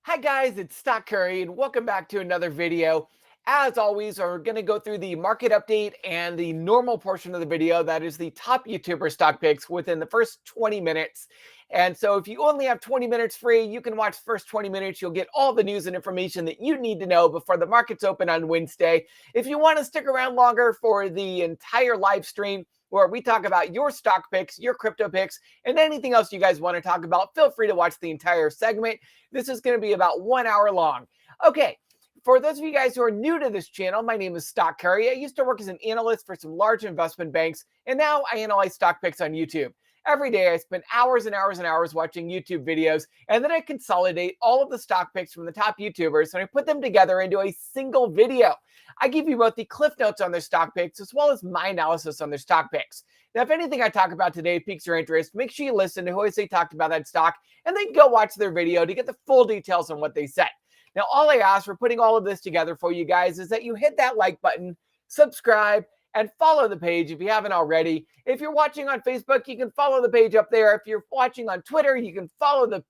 Hi guys, it's Stock Curry and welcome back to another video. As always, we're going to go through the market update and the normal portion of the video, that is the top YouTuber stock picks within the first 20 minutes. And so if you only have 20 minutes free, you can watch the first 20 minutes. You'll get all the news and information that you need to know before the markets open on Wednesday. If you want to stick around longer for the entire live stream, where we talk about your stock picks, your crypto picks, and anything else you guys want to talk about, feel free to watch the entire segment. This is going to be about 1 hour long. Okay, for those of you guys who are new to this channel, my name is Stock Curry. I used to work as an analyst for some large investment banks, and now I analyze stock picks on YouTube. Every day, I spend hours and hours and hours watching YouTube videos, and then I consolidate all of the stock picks from the top YouTubers, and I put them together into a single video. I give you both the cliff notes on their stock picks as well as my analysis on their stock picks. Now, if anything I talk about today piques your interest, make sure you listen to who I say talked about that stock, and then go watch their video to get the full details on what they said. Now, all I ask for putting all of this together for you guys is that you hit that like button, subscribe, and follow the page if you haven't already. If you're watching on Facebook, you can follow the page up there. If you're watching on Twitter, you can follow the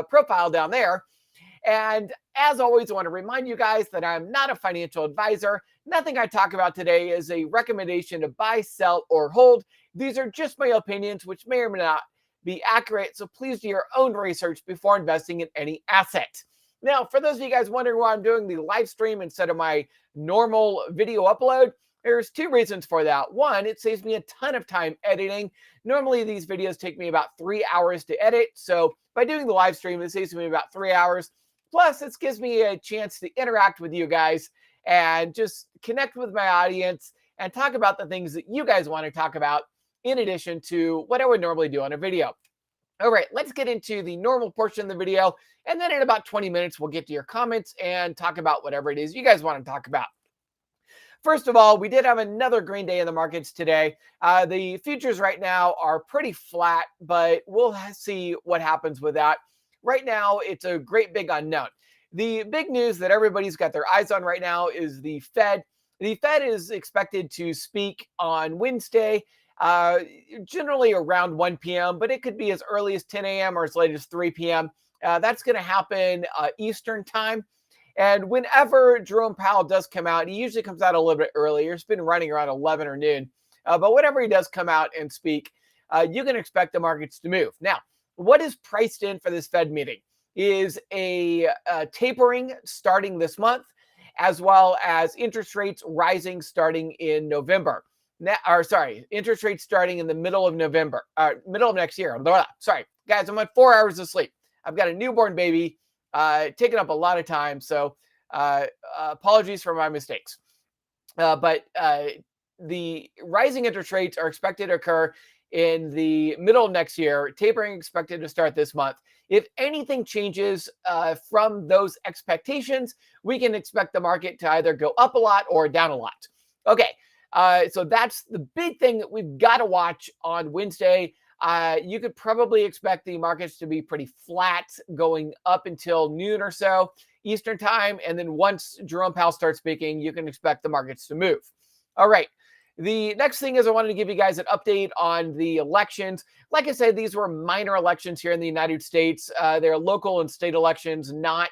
profile down there. And as always, I want to remind you guys that I'm not a financial advisor. Nothing I talk about today is a recommendation to buy, sell, or hold. These are just my opinions, which may or may not be accurate. So please do your own research before investing in any asset. Now, for those of you guys wondering why I'm doing the live stream instead of my normal video upload, there's two reasons for that. One, it saves me a ton of time editing. Normally, these videos take me about 3 hours to edit. So by doing the live stream, it saves me about 3 hours. Plus, this gives me a chance to interact with you guys and just connect with my audience and talk about the things that you guys want to talk about in addition to what I would normally do on a video. All right, let's get into the normal portion of the video. And then in about 20 minutes, we'll get to your comments and talk about whatever it is you guys want to talk about. First of all, we did have another green day in the markets today. The futures right now are pretty flat, but we'll see what happens with that. Right now, it's a great big unknown. The big news that everybody's got their eyes on right now is the Fed. The Fed is expected to speak on Wednesday, generally around 1 p.m., but it could be as early as 10 a.m. or as late as 3 p.m. That's going to happen Eastern time. And whenever Jerome Powell does come out, he usually comes out a little bit earlier. It's been running around 11 or noon. But whenever he does come out and speak, you can expect the markets to move. Now, what is priced in for this Fed meeting is a tapering starting this month, as well as interest rates rising starting in November. Interest rates starting in the middle of November, middle of next year. Sorry, guys, I'm on 4 hours of sleep. I've got a newborn baby. Taken up a lot of time, so apologies for my mistakes. But the rising interest rates are expected to occur in the middle of next year, tapering expected to start this month. If anything changes from those expectations, we can expect the market to either go up a lot or down a lot. Okay, so that's the big thing that we've got to watch on Wednesday. You could probably expect the markets to be pretty flat going up until noon or so Eastern time. And then once Jerome Powell starts speaking, you can expect the markets to move. All right. The next thing is I wanted to give you guys an update on the elections. Like I said, these were minor elections here in the United States. They're local and state elections, not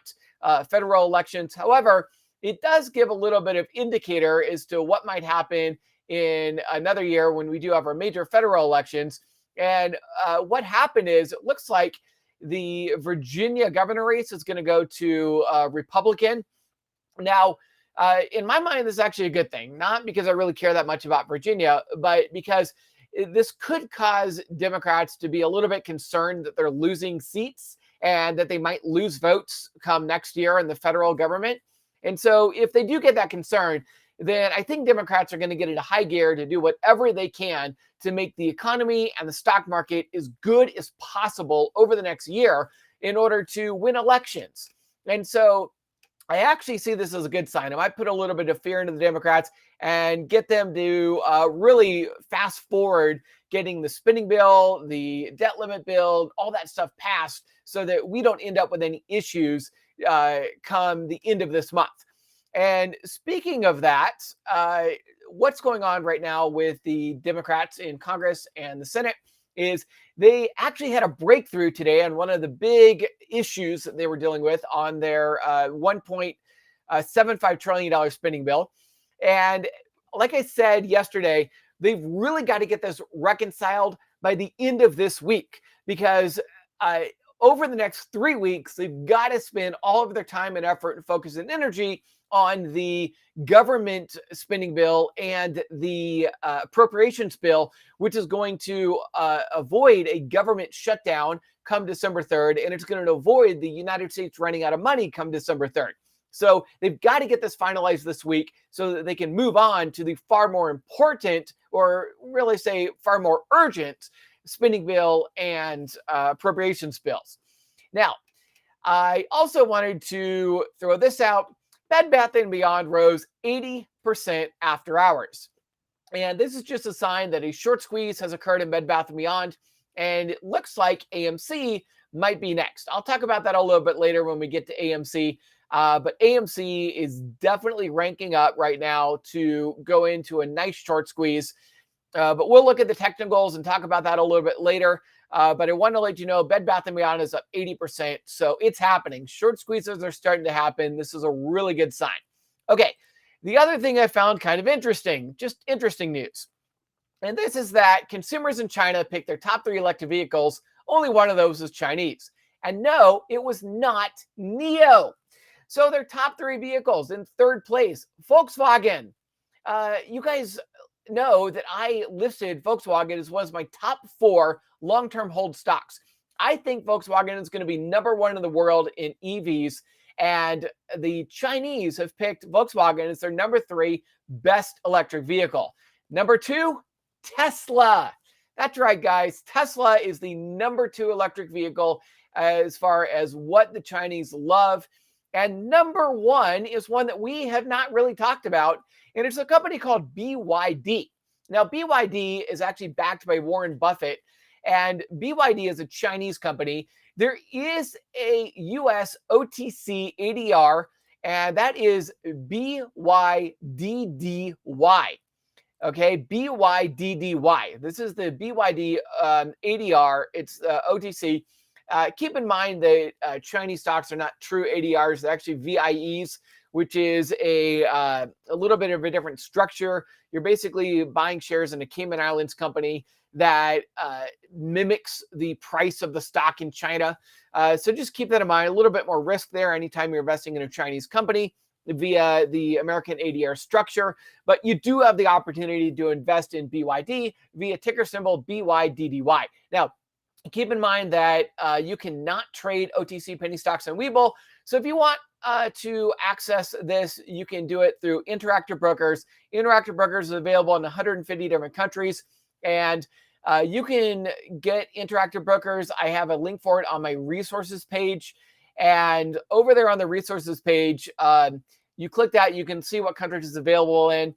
federal elections. However, it does give a little bit of indicator as to what might happen in another year when we do have our major federal elections. And what happened is it looks like the Virginia governor race is going to go to Republican. Now, in my mind, this is actually a good thing, not because I really care that much about Virginia, but because this could cause Democrats to be a little bit concerned that they're losing seats and that they might lose votes come next year in the federal government. And so if they do get that concern, then I think Democrats are going to get into high gear to do whatever they can to make the economy and the stock market as good as possible over the next year in order to win elections. And so I actually see this as a good sign. It might put a little bit of fear into the Democrats and get them to really fast forward getting the spending bill, the debt limit bill, all that stuff passed so that we don't end up with any issues come the end of this month. And speaking of that, what's going on right now with the Democrats in Congress and the Senate is They actually had a breakthrough today on one of the big issues that they were dealing with on their $1.75 trillion spending bill. And like I said yesterday, they've really got to get this reconciled by the end of this week, because over the next 3 weeks, they've got to spend all of their time and effort and focus and energy on the government spending bill and the appropriations bill, which is going to avoid a government shutdown come December 3rd, and it's going to avoid the United States running out of money come December 3rd. So they've got to get this finalized this week so that they can move on to the far more important, or really say far more urgent, spending bill and appropriations bills. Now, I also wanted to throw this out. Bed Bath & Beyond rose 80% after hours. And this is just a sign that a short squeeze has occurred in Bed Bath & Beyond, and it looks like AMC might be next. I'll talk about that a little bit later when we get to AMC. But AMC is definitely ranking up right now to go into a nice short squeeze. But we'll look at the technicals and talk about that a little bit later. But I want to let you know, Bed Bath & Beyond is up 80%. So it's happening. Short squeezes are starting to happen. This is a really good sign. Okay. The other thing I found kind of interesting, just interesting news. And this is that consumers in China picked their top 3 electric vehicles. Only one of those is Chinese. And no, it was not NIO. So their top 3 vehicles in 3rd place, Volkswagen. You guys know that I listed Volkswagen as one of my top 4 long-term hold stocks. I think Volkswagen is going to be number 1 in the world in EVs, and the Chinese have picked Volkswagen as their number 3 best electric vehicle. Number 2, Tesla. That's right, guys. Tesla is the number 2 electric vehicle as far as what the Chinese love. And number 1 is one that we have not really talked about, and it's a company called BYD. Now, BYD is actually backed by Warren Buffett, and BYD is a Chinese company. There is a US OTC ADR, and that is BYDDY. Okay, BYDDY. This is the BYD ADR. It's OTC. Keep in mind that Chinese stocks are not true ADRs. They're actually VIEs, which is a little bit of a different structure. You're basically buying shares in a Cayman Islands company that mimics the price of the stock in China. So just keep that in mind. A little bit more risk there anytime you're investing in a Chinese company via the American ADR structure. But you do have the opportunity to invest in BYD via ticker symbol BYDDY. Now, keep in mind that you cannot trade OTC penny stocks on Webull. So if you want to access this, you can do it through Interactive Brokers. Interactive Brokers is available in 150 different countries. And you can get Interactive Brokers. I have a link for it on my resources page. And over there on the resources page, you click that, you can see what countries it's available in.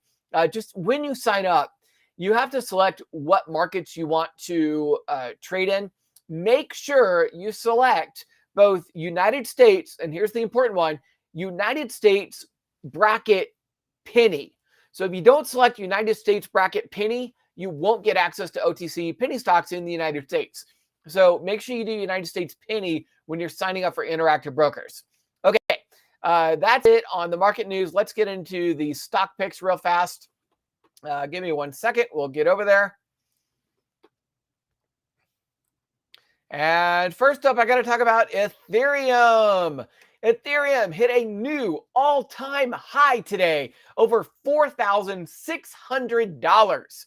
Just when you sign up, you have to select what markets you want to trade in. Make sure you select both United States, and here's the important one, United States bracket penny. So if you don't select United States bracket penny, you won't get access to OTC penny stocks in the United States. So make sure you do United States penny when you're signing up for Interactive Brokers. Okay, that's it on the market news. Let's get into the stock picks real fast. Give me 1 second. We'll get over there. And first up, I got to talk about Ethereum. Ethereum hit a new all-time high today, over $4,600.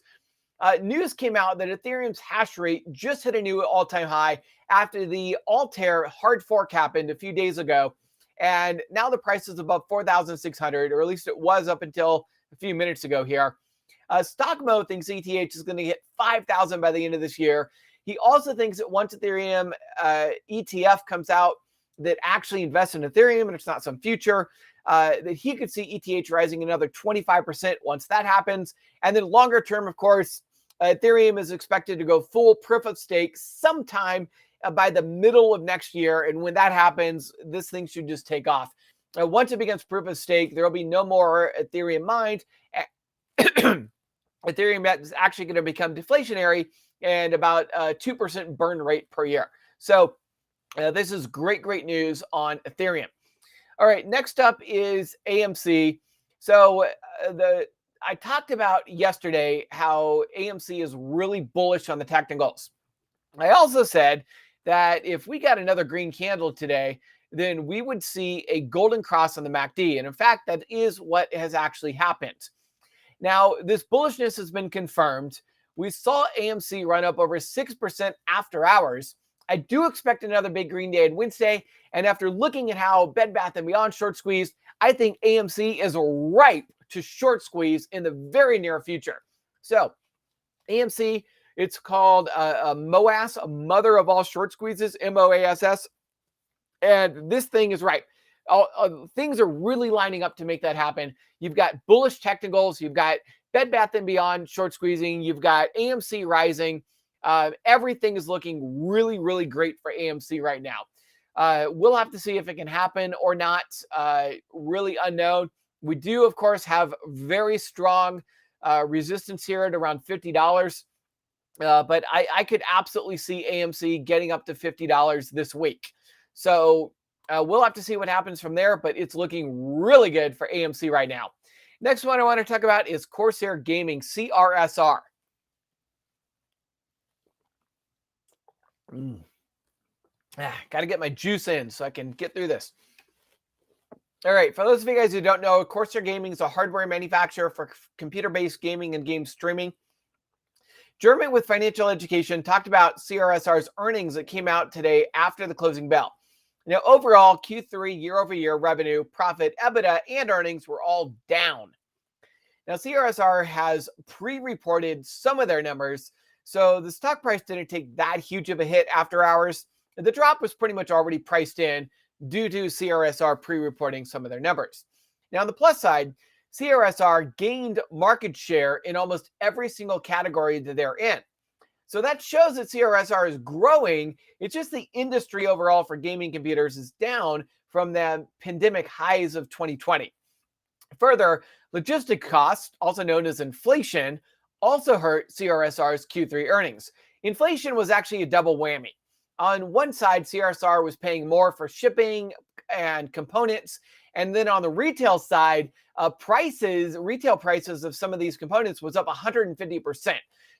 News came out that Ethereum's hash rate just hit a new all-time high after the Altair hard fork happened a few days ago. And now the price is above 4,600, or at least it was up until a few minutes ago here. Stockmo thinks ETH is going to hit 5,000 by the end of this year. He also thinks that once Ethereum ETF comes out that actually invests in Ethereum and it's not some future, that he could see ETH rising another 25% once that happens. And then longer term, of course, Ethereum is expected to go full proof of stake sometime by the middle of next year. And when that happens, this thing should just take off. Once it becomes proof of stake, there will be no more Ethereum mined. Ethereum is actually going to become deflationary, and about a 2% burn rate per year. So this is great news on Ethereum. All right, next up is AMC. So I talked about yesterday how AMC is really bullish on the technicals. I also said that if we got another green candle today, then we would see a golden cross on the MACD. And in fact, that is what has actually happened. Now, this bullishness has been confirmed. We saw AMC run up over 6% after hours. I do expect another big green day on Wednesday. And after looking at how Bed Bath & Beyond short squeezed, I think AMC is ripe to short squeeze in the very near future. So AMC, it's called MOASS, a mother of all short squeezes, MOASS. And this thing is ripe. Things are really lining up to make that happen. You've got bullish technicals. You've got Bed Bath & Beyond short squeezing. You've got AMC rising. Everything is looking really great for AMC right now. We'll have to see if it can happen or not. Really unknown. We do, of course, have very strong resistance here at around $50. But I could absolutely see AMC getting up to $50 this week. So we'll have to see what happens from there, but it's looking really good for AMC right now. Next one I want to talk about is Corsair Gaming, CRSR. Got to get my juice in so I can get through this. All right, for those of you guys who don't know, Corsair Gaming is a hardware manufacturer for computer-based gaming and game streaming. German with Financial Education talked about CRSR's earnings that came out today after the closing bell. Now, overall, Q3 year-over-year revenue, profit, EBITDA, and earnings were all down. Now, CRSR has pre-reported some of their numbers, so the stock price didn't take that huge of a hit after hours. The drop was pretty much already priced in due to CRSR pre-reporting some of their numbers. Now, on the plus side, CRSR gained market share in almost every single category that they're in. So that shows that CRSR is growing. It's just the industry overall for gaming computers is down from the pandemic highs of 2020. Further, logistic costs, also known as inflation, also hurt CRSR's Q3 earnings. Inflation was actually a double whammy. On one side, CRSR was paying more for shipping and components. And then on the retail side, retail prices of some of these components was up 150%.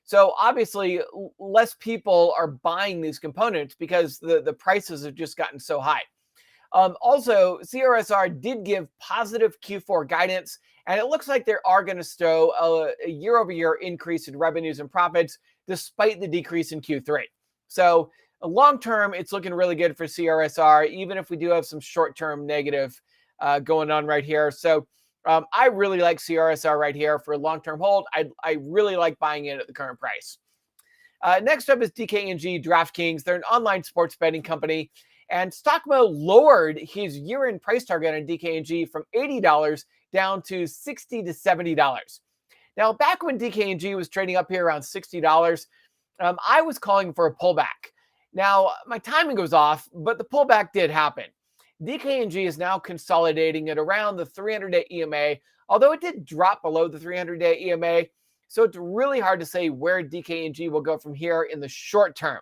So obviously, less people are buying these components because the prices have just gotten so high. Also, CRSR did give positive Q4 guidance, and it looks like they are going to show a year-over-year increase in revenues and profits despite the decrease in Q3. So long term, it's looking really good for CRSR, even if we do have some short-term negative going on right here. So I really like CRSR right here for a long-term hold. I really like buying it at the current price. Next up is DKNG DraftKings. They're an online sports betting company. And Stockmo lowered his year-end price target on DKNG from $80 down to $60 to $70. Now, back when DKNG was trading up here around $60, I was calling for a pullback. Now, my timing was off, but the pullback did happen. DKNG is now consolidating at around the 300-day EMA, although it did drop below the 300-day EMA. So it's really hard to say where DKNG will go from here in the short term.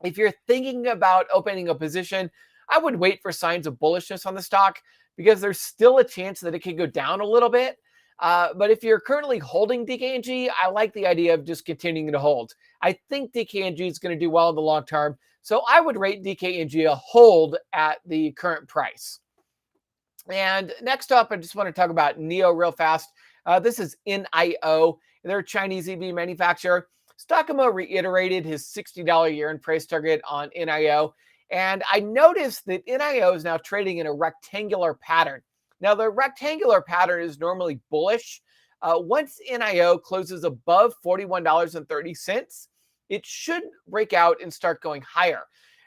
If you're thinking about opening a position, I would wait for signs of bullishness on the stock because there's still a chance that it could go down a little bit. But if you're currently holding DKNG, I like the idea of just continuing to hold. I think DKNG is going to do well in the long term. So I would rate DKNG a hold at the current price. And next up, I just want to talk about NIO real fast. This is NIO. They're a Chinese EV manufacturer. Stockmo reiterated his $60 year-end price target on NIO. And I noticed that NIO is now trading in a rectangular pattern. Now, the rectangular pattern is normally bullish. Once NIO closes above $41.30, it should break out and start going higher.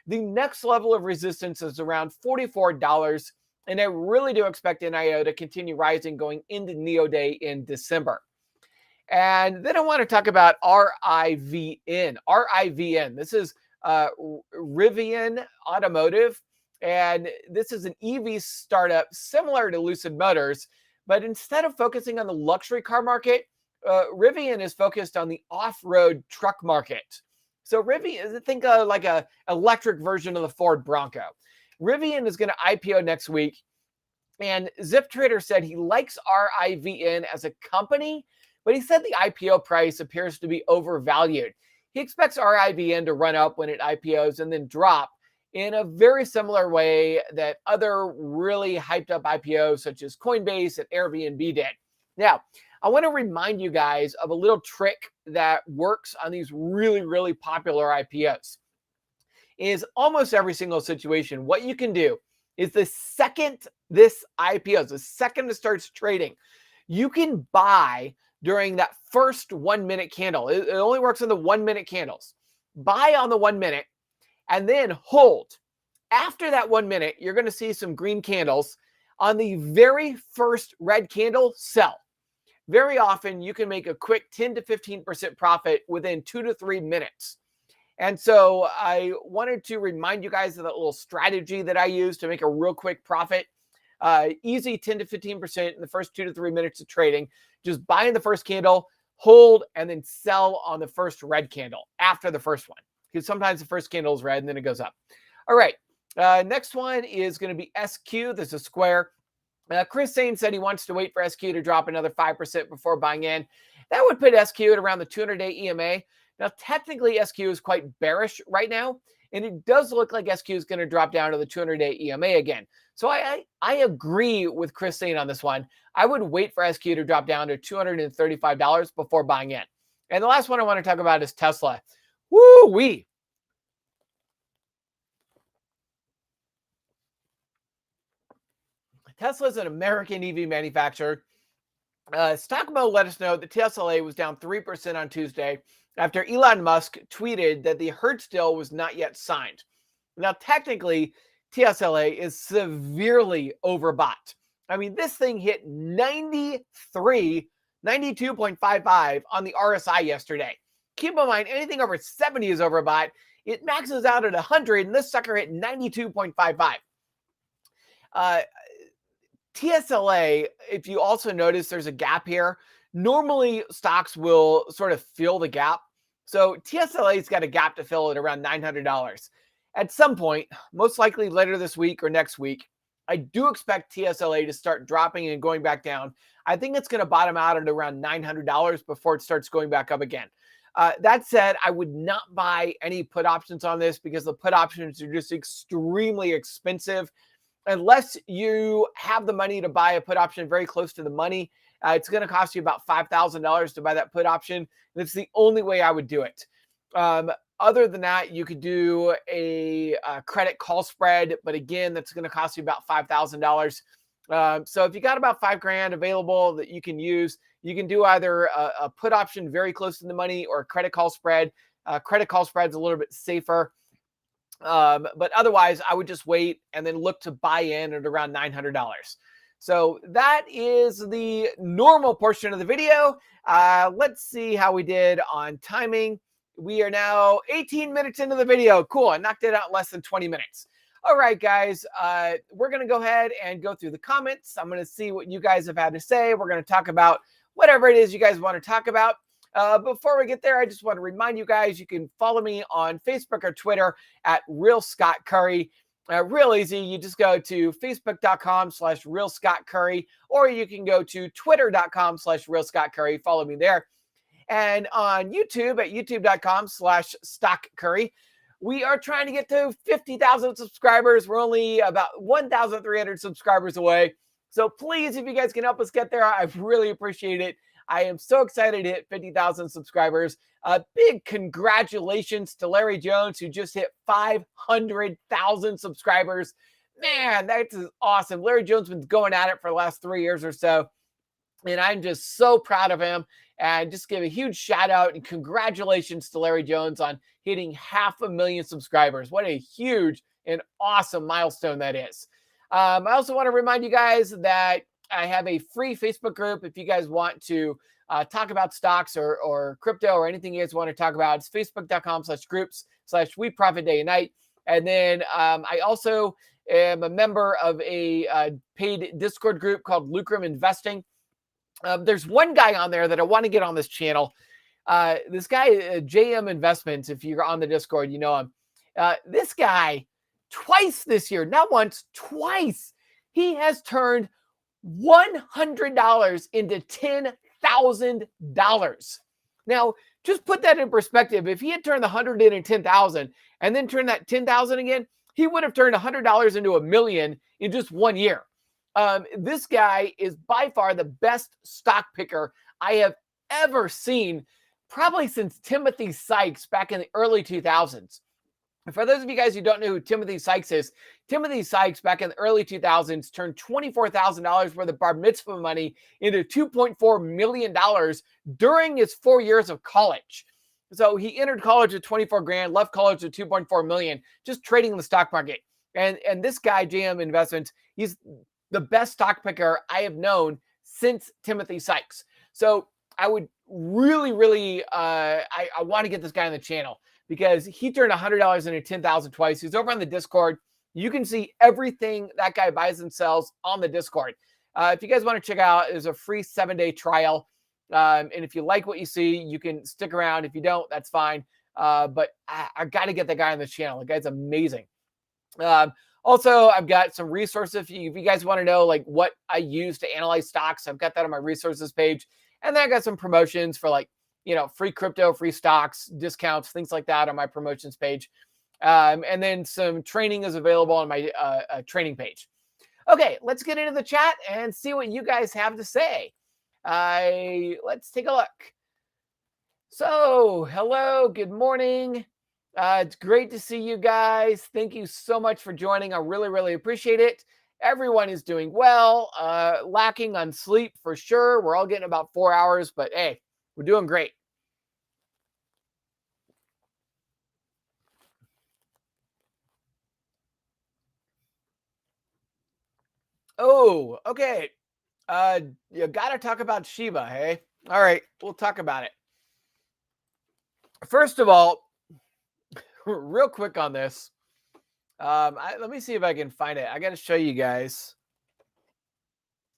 The next level of resistance is around $44, and I really do expect NIO to continue rising going into NIO Day in December. And then I want to talk about RIVN. RIVN. This is Rivian Automotive, and this is an EV startup similar to Lucid Motors, but instead of focusing on the luxury car market, Rivian is focused on the off-road truck market. So Rivian, think like a electric version of the Ford Bronco. Rivian is going to IPO next week. And Zip Trader said he likes RIVN as a company, but he said the IPO price appears to be overvalued. He expects RIVN to run up when it IPOs and then drop in a very similar way that other really hyped up IPOs such as Coinbase and Airbnb did. Now, I want to remind you guys of a little trick that works on these really, really popular IPOs. Is almost every single situation, what you can do is the second this IPOs, the second it starts trading, you can buy during that first 1 minute candle. It only works on the 1 minute candles. Buy on the 1 minute and then hold. After that 1 minute, you're going to see some green candles. On the very first red candle, sell. Very often, you can make a quick 10 to 15% profit within 2 to 3 minutes. And so I wanted to remind you guys of that little strategy that I use to make a real quick profit. Easy 10 to 15% in the first 2 to 3 minutes of trading. Just buy in the first candle, hold, and then sell on the first red candle after the first one. Because sometimes the first candle is red and then it goes up. All right. Next one is going to be SQ. This is Square. Chris Sane said he wants to wait for SQ to drop another 5% before buying in. That would put SQ at around the 200-day EMA. Now, technically, SQ is quite bearish right now, and it does look like SQ is going to drop down to the 200-day EMA again. So I agree with Chris Sane on this one. I would wait for SQ to drop down to $235 before buying in. And the last one I want to talk about is Tesla. Woo-wee. Tesla is an American EV manufacturer. StockMo let us know that TSLA was down 3% on Tuesday after Elon Musk tweeted that the Hertz deal was not yet signed. Now, technically, TSLA is severely overbought. I mean, this thing hit 92.55 on the RSI yesterday. Keep in mind, anything over 70 is overbought. It maxes out at 100, and this sucker hit 92.55. TSLA, if you also notice there's a gap here, normally stocks will sort of fill the gap. So TSLA's got a gap to fill at around $900. At some point, most likely later this week or next week, I do expect TSLA to start dropping and going back down. I think it's going to bottom out at around $900 before it starts going back up again. That said, I would not buy any put options on this because the put options are just extremely expensive. Unless you have the money to buy a put option very close to the money, it's going to cost you about $5,000 to buy that put option. That's the only way I would do it. Other than that, you could do a credit call spread, but again, that's going to cost you about $5,000. So if you got about $5,000 available that you can use, you can do either a put option very close to the money or a credit call spread. Credit call spread's a little bit safer. But otherwise, I would just wait and then look to buy in at around $900. So that is the normal portion of the video. Let's see how we did on timing. We are now 18 minutes into the video. Cool. I knocked it out in less than 20 minutes. All right, guys, we're going to go ahead and go through the comments. I'm going to see what you guys have had to say. We're going to talk about whatever it is you guys want to talk about. Before we get there, I just want to remind you guys, you can follow me on Facebook or Twitter at Real Scott Curry. Real easy. You just go to facebook.com/Real Scott Curry, or you can go to twitter.com/Real Scott Curry. Follow me there. And on YouTube at youtube.com/Stock Curry. We are trying to get to 50,000 subscribers. We're only about 1,300 subscribers away. So please, if you guys can help us get there, I really appreciate it. I am so excited to hit 50,000 subscribers. Big congratulations to Larry Jones, who just hit 500,000 subscribers. Man, that's awesome. Larry Jones has been going at it for the last 3 years or so. And I'm just so proud of him. And just give a huge shout out and congratulations to Larry Jones on hitting 500,000 subscribers. What a huge and awesome milestone that is. I also want to remind you guys that I have a free Facebook group. If you guys want to talk about stocks or crypto or anything you guys want to talk about, it's facebook.com/groups/We Profit Day and Night. And then I also am a member of a paid Discord group called Lucrum Investing. There's one guy on there that I want to get on this channel. This guy, JM Investments, if you're on the Discord, you know him. This guy, twice this year, not once, twice, he has turned $100 into $10,000. Now, just put that in perspective. If he had turned the 100 into 10,000 and then turned that 10,000 again, he would have turned $100 into $1 million in just 1 year. This guy is by far the best stock picker I have ever seen, probably since Timothy Sykes back in the early 2000s. For those of you guys who don't know who Timothy Sykes is, Timothy Sykes back in the early 2000s turned $24,000 worth of bar mitzvah money into $2.4 million during his 4 years of college. So he entered college with 24 grand, left college with 2.4 million, just trading in the stock market. And this guy, JM Investments, he's the best stock picker I have known since Timothy Sykes. So I would really, I want to get this guy on the channel because he turned $100 into 10,000 twice. He's over on the Discord. You can see everything that guy buys and sells on the Discord. If you guys want to check out, there's a free 7-day trial. And if you like what you see, you can stick around. If you don't, that's fine. But I got to get the guy on the channel. The guy's amazing. Also, I've got some resources. If you guys want to know like what I use to analyze stocks, I've got that on my resources page. And then I got some promotions for like, you know, free crypto, free stocks, discounts, things like that on my promotions page. And then some training is available on my training page. Okay, let's get into the chat and see what you guys have to say. Let's take a look. So, hello, good morning. It's great to see you guys. Thank you so much for joining. I really appreciate it. Everyone is doing well, lacking on sleep for sure. We're all getting about 4 hours, but hey, we're doing great. Oh, okay. You got to talk about Shiba, hey? All right, we'll talk about it. First of all, real quick on this. Let me see if I can find it. I got to show you guys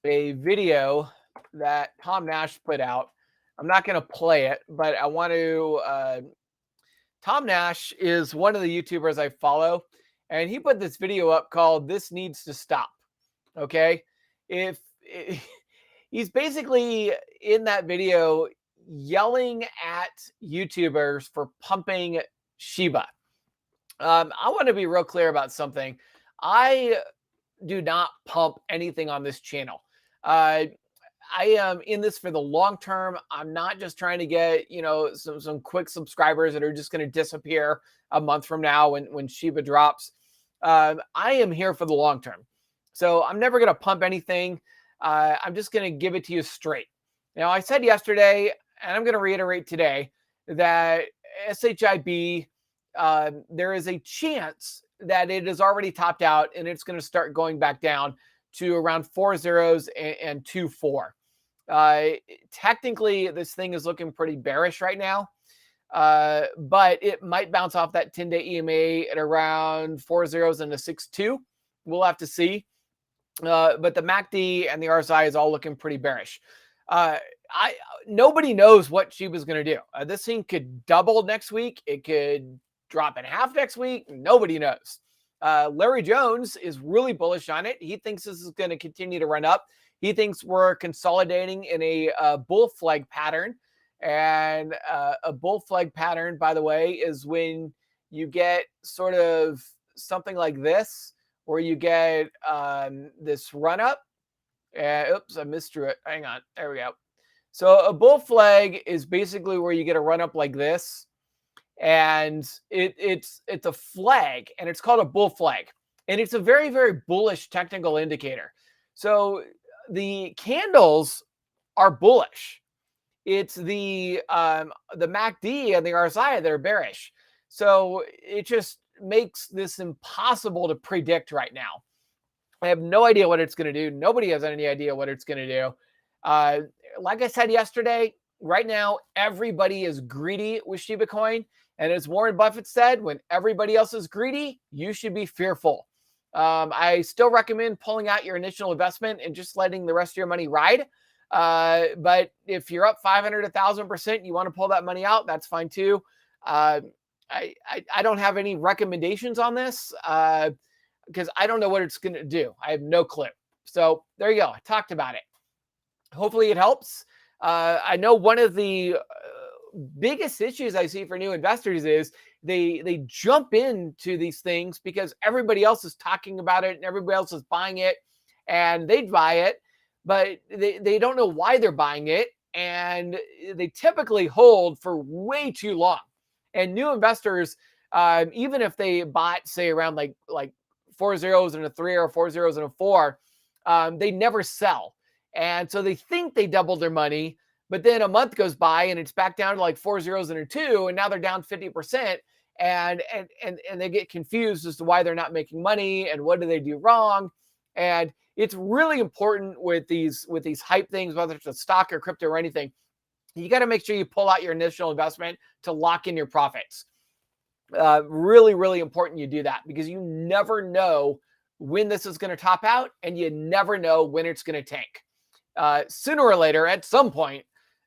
a video that Tom Nash put out. I'm not going to play it, but I want to. Tom Nash is one of the YouTubers I follow, and he put this video up called "This Needs to Stop." Okay, he's basically in that video yelling at YouTubers for pumping Shiba. I want to be real clear about something. I do not pump anything on this channel. I am in this for the long term. I'm not just trying to get, you know, some quick subscribers that are just going to disappear a month from now when Shiba drops. I am here for the long term. So I'm never going to pump anything. I'm just going to give it to you straight. Now, I said yesterday, and I'm going to reiterate today, that SHIB, there is a chance that it is already topped out and it's going to start going back down to around 4 zeros and 2.4. Technically, this thing is looking pretty bearish right now, but it might bounce off that 10-day EMA at around 4 zeros and a 6.2. We'll have to see. But the MACD and the RSI is all looking pretty bearish. Nobody knows what Shiba is going to do. This thing could double next week. It could drop in half next week. Nobody knows. Larry Jones is really bullish on it. He thinks this is going to continue to run up. He thinks we're consolidating in a bull flag pattern. And a bull flag pattern, by the way, is when you get sort of something like this, where you get this run up. Oops, I misdrew it. Hang on. There we go. So a bull flag is basically where you get a run up like this. And it's a flag, and it's called a bull flag. And it's a very bullish technical indicator. So the candles are bullish. It's the MACD and the RSI that are bearish. So it just makes this impossible to predict right now. I have no idea what it's going to do. Nobody has any idea what it's going to do. Like I said yesterday, right now, everybody is greedy with Shiba coin. And as Warren Buffett said, when everybody else is greedy, you should be fearful. I still recommend pulling out your initial investment and just letting the rest of your money ride. But if you're up 500, 1,000%, you want to pull that money out, that's fine too. I don't have any recommendations on this because I don't know what it's going to do. I have no clue. So there you go. I talked about it. Hopefully it helps. I know one of the biggest issues I see for new investors is they jump into these things because everybody else is talking about it and everybody else is buying it, and they buy it, but they don't know why they're buying it, and they typically hold for way too long. And new investors, even if they bought, say, around like 4 zeros and a 3 or 4 zeros and a 4, they never sell. And so they think they doubled their money, but then a month goes by and it's back down to like 4 zeros and a 2, and now they're down 50%. And they get confused as to why they're not making money and what do they do wrong. And it's really important with these hype things, whether it's a stock or crypto or anything. You got to make sure you pull out your initial investment to lock in your profits. Really, really important you do that, because you never know when this is going to top out, and you never know when it's going to tank. Sooner or later, at some point,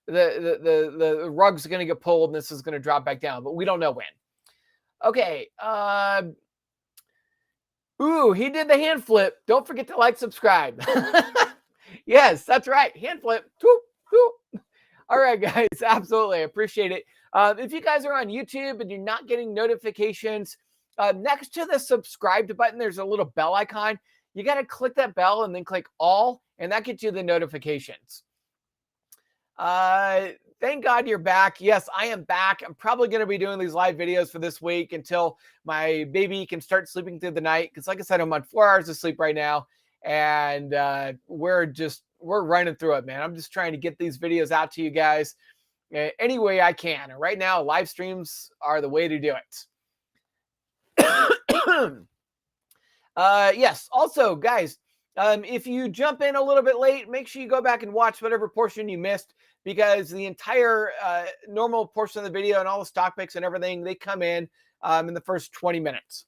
the rug's going to get pulled and this is going to drop back down, but we don't know when. Okay. Ooh, he did the hand flip. Don't forget to like, subscribe. Yes, that's right. Hand flip. All right, guys. Absolutely. I appreciate it. If you guys are on YouTube and you're not getting notifications, next to the subscribe button, there's a little bell icon. You got to click that bell and then click all, and that gets you the notifications. Thank God you're back. Yes, I am back. I'm probably going to be doing these live videos for this week until my baby can start sleeping through the night. Because like I said, I'm on 4 hours of sleep right now. And we're running through it, man. I'm just trying to get these videos out to you guys any way I can. And right now, live streams are the way to do it. Yes. Also, guys, if you jump in a little bit late, make sure you go back and watch whatever portion you missed, because the entire normal portion of the video and all the stock picks and everything, they come in the first 20 minutes.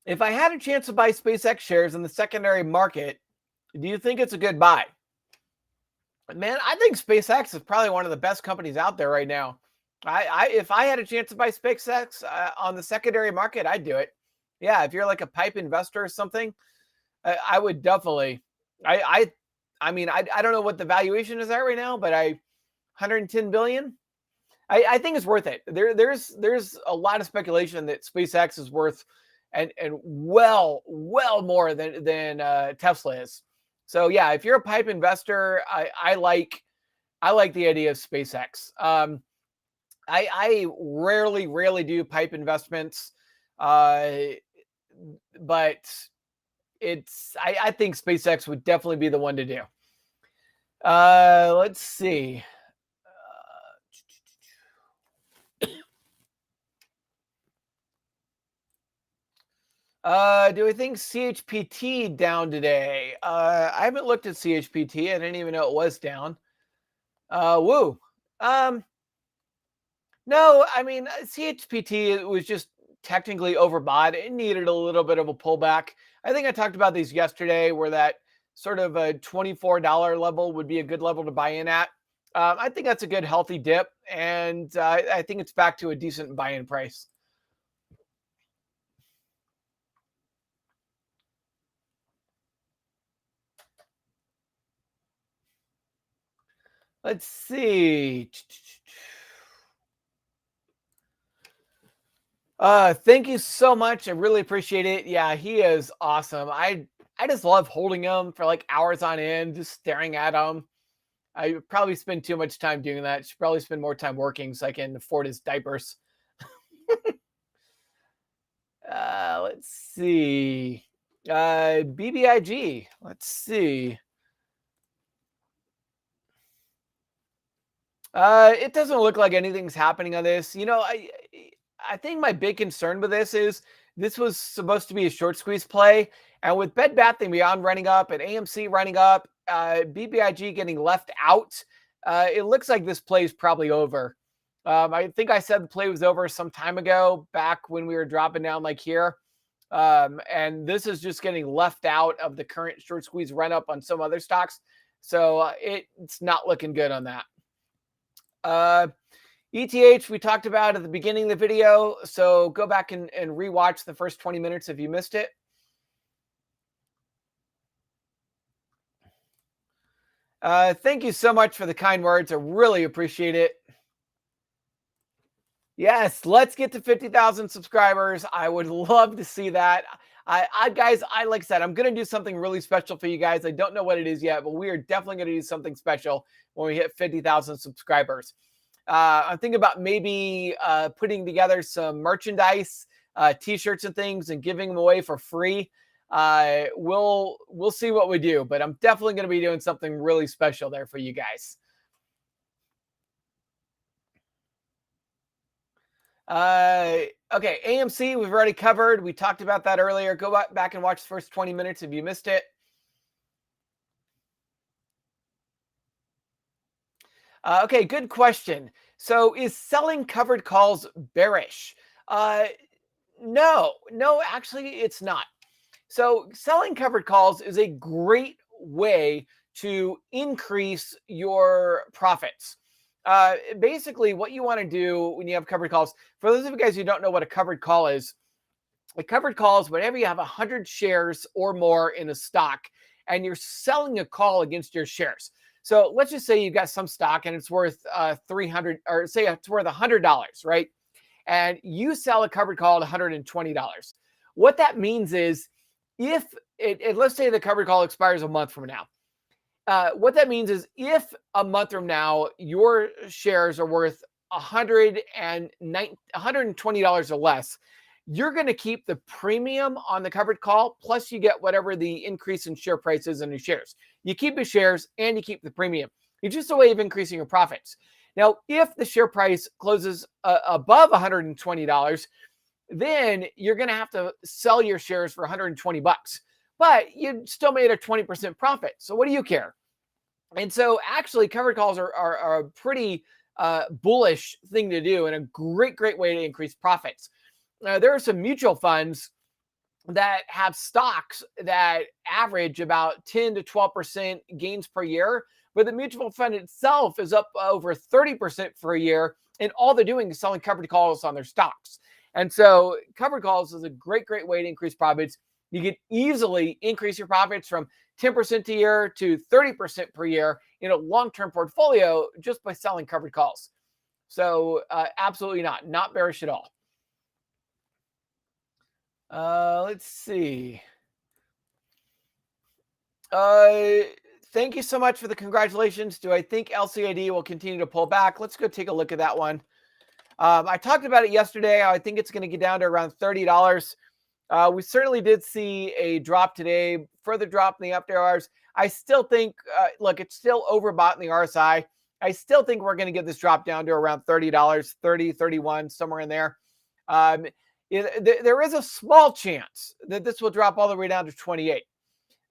If I had a chance to buy SpaceX shares in the secondary market, do you think it's a good buy? Man, I think SpaceX is probably one of the best companies out there right now. If I had a chance to buy SpaceX on the secondary market, I'd do it. Yeah, if you're like a pipe investor or something, I would definitely. I mean, I don't know what the valuation is at right now, but 110 billion. I think it's worth it. There's a lot of speculation that SpaceX is worth and well more than Tesla is. So yeah, if you're a pipe investor, I like the idea of SpaceX. I rarely do pipe investments, but I think SpaceX would definitely be the one to do. Let's see. Do I think CHPT down today? I haven't looked at CHPT. I didn't even know it was down. Woo. No, I mean, CHPT was just technically overbought. It needed a little bit of a pullback. I think I talked about these yesterday, where that sort of a $24 level would be a good level to buy in at. I think that's a good, healthy dip, and I think it's back to a decent buy-in price. Let's see. Thank you so much. I really appreciate it. Yeah, he is awesome. I just love holding him for like hours on end, just staring at him. I probably spend too much time doing that. Should probably spend more time working so I can afford his diapers. Let's see. BBIG. Let's see. It doesn't look like anything's happening on this. You know, I think my big concern with this is this was supposed to be a short squeeze play. And with Bed Bath & Beyond running up and AMC running up, BBIG getting left out, it looks like this play is probably over. I think I said the play was over some time ago, back when we were dropping down like here. And this is just getting left out of the current short squeeze run up on some other stocks. So it's not looking good on that. ETH, we talked about at the beginning of the video. So go back and rewatch the first 20 minutes if you missed it. Thank you so much for the kind words. I really appreciate it. Yes, let's get to 50,000 subscribers. I would love to see that. Guys, like I said, I'm going to do something really special for you guys. I don't know what it is yet, but we are definitely going to do something special when we hit 50,000 subscribers. I'm thinking about maybe putting together some merchandise, t-shirts and things, and giving them away for free. We'll see what we do, but I'm definitely going to be doing something really special there for you guys. Okay, AMC, we've already covered. We talked about that earlier. Go back and watch the first 20 minutes if you missed it. Okay, good question. So is selling covered calls bearish? No, actually it's not. So selling covered calls is a great way to increase your profits. Basically, what you want to do when you have covered calls, for those of you guys who don't know what a covered call is, a covered call is whenever you have 100 shares or more in a stock and you're selling a call against your shares. So let's just say you've got some stock and it's worth 300, or say it's worth $100, right? And you sell a covered call at $120. What that means is let's say the covered call expires a month from now. What that means is if a month from now your shares are worth $120 or less, you're going to keep the premium on the covered call, plus you get whatever the increase in share price is on your shares. You keep your shares and you keep the premium. It's just a way of increasing your profits. Now, if the share price closes above $120, then you're going to have to sell your shares for 120 bucks. But you still made a 20% profit. So what do you care? And so actually covered calls are a pretty bullish thing to do and a great way to increase profits. There are some mutual funds that have stocks that average about 10 to 12% gains per year, but the mutual fund itself is up over 30% for a year, and all they're doing is selling covered calls on their stocks. And so covered calls is a great way to increase profits. You can easily increase your profits from 10% a year to 30% per year in a long-term portfolio just by selling covered calls. So absolutely not bearish at all. Let's see. Thank you so much for the congratulations. Do I think LCID will continue to pull back? Let's go take a look at that one. I talked about it yesterday. I think it's going to get down to around $30. We certainly did see a drop today, further drop in the up hours. I still think, look, it's still overbought in the RSI. I still think we're going to get this drop down to around $30, 30, 31, somewhere in there. There is a small chance that this will drop all the way down to 28.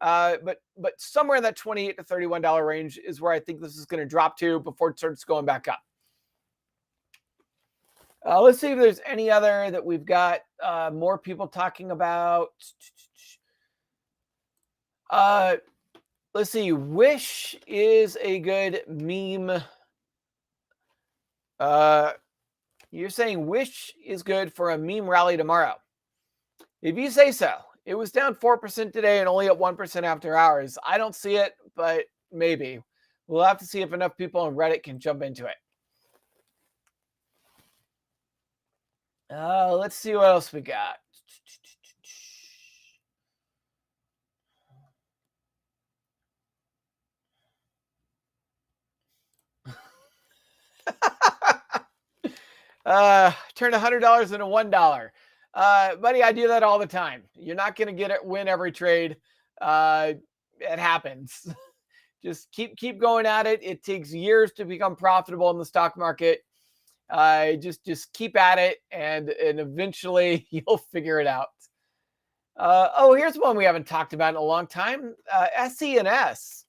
But somewhere in that $28 to $31 range is where I think this is going to drop to before it starts going back up. Let's see if there's any other that we've got more people talking about. Let's see. Wish is a good meme. You're saying Wish is good for a meme rally tomorrow. If you say so. It was down 4% today and only up 1% after hours. I don't see it, but maybe. We'll have to see if enough people on Reddit can jump into it. Let's see what else we got. Turn $100 into $1. Buddy, I do that all the time. You're not going to win every trade. It happens. Just keep going at it. It takes years to become profitable in the stock market. Just keep at it, and eventually you'll figure it out. Here's one we haven't talked about in a long time. SENS.